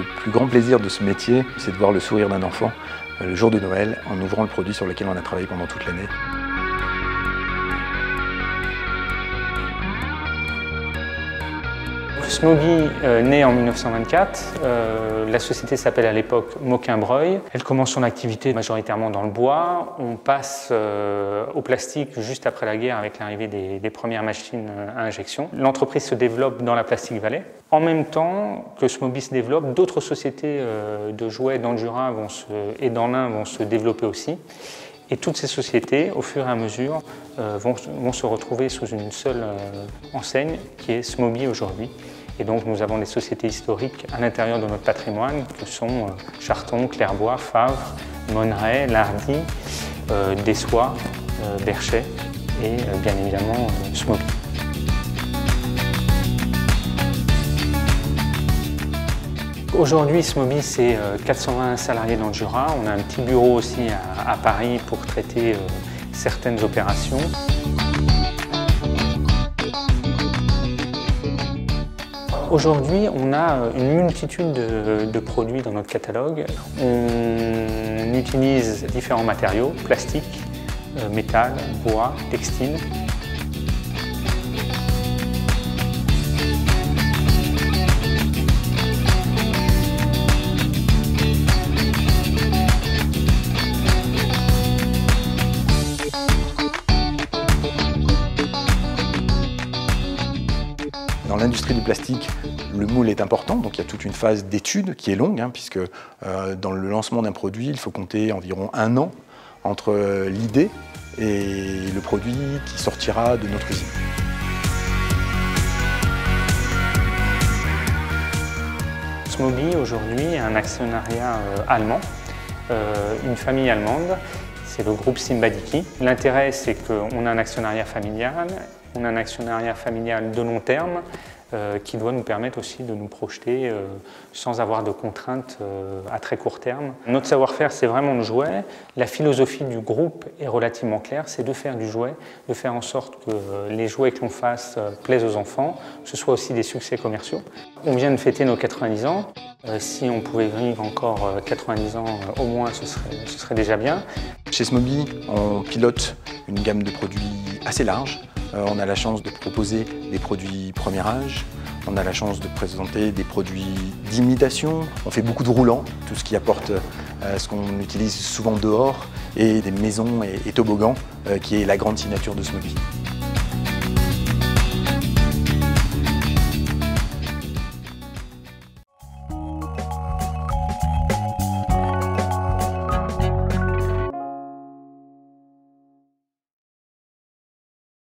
Le plus grand plaisir de ce métier, c'est de voir le sourire d'un enfant le jour de Noël en ouvrant le produit sur lequel on a travaillé pendant toute l'année. Smoby naît en 1924, la société s'appelle à l'époque Moquin-Breuil. Elle commence son activité majoritairement dans le bois. On passe au plastique juste après la guerre avec l'arrivée des premières machines à injection. L'entreprise se développe dans la Plastic Valley. En même temps que Smoby se développe, d'autres sociétés de jouets dans le Jura et dans l'Ain vont se développer aussi. Et toutes ces sociétés, au fur et à mesure, vont se retrouver sous une seule enseigne qui est Smoby aujourd'hui. Et donc nous avons des sociétés historiques à l'intérieur de notre patrimoine que sont Charton, Clairbois, Favre, Monneray, Lardy, Dessois, Berchet et bien évidemment Smoby. Aujourd'hui, Smoby, c'est 420 salariés dans le Jura. On a un petit bureau aussi à Paris pour traiter certaines opérations. Aujourd'hui, on a une multitude de produits dans notre catalogue. On utilise différents matériaux, plastique, métal, bois, textile. Dans l'industrie du plastique, le moule est important, donc il y a toute une phase d'étude qui est longue, puisque dans le lancement d'un produit, il faut compter environ 1 an entre l'idée et le produit qui sortira de notre usine. Smoby aujourd'hui a un actionnariat allemand, une famille allemande, c'est le groupe Simbadiki. L'intérêt, c'est qu'on a un actionnariat familial. On a un actionnariat familial de long terme qui doit nous permettre aussi de nous projeter sans avoir de contraintes à très court terme. Notre savoir-faire, c'est vraiment le jouet. La philosophie du groupe est relativement claire, c'est de faire du jouet, de faire en sorte que les jouets que l'on fasse plaisent aux enfants, que ce soit aussi des succès commerciaux. On vient de fêter nos 90 ans. Si on pouvait vivre encore 90 ans au moins, ce serait déjà bien. Chez Smoby, on pilote une gamme de produits assez large. On a la chance de proposer des produits premier âge, on a la chance de présenter des produits d'imitation, on fait beaucoup de roulants, tout ce qui apporte ce qu'on utilise souvent dehors, et des maisons et toboggans, qui est la grande signature de Smoby.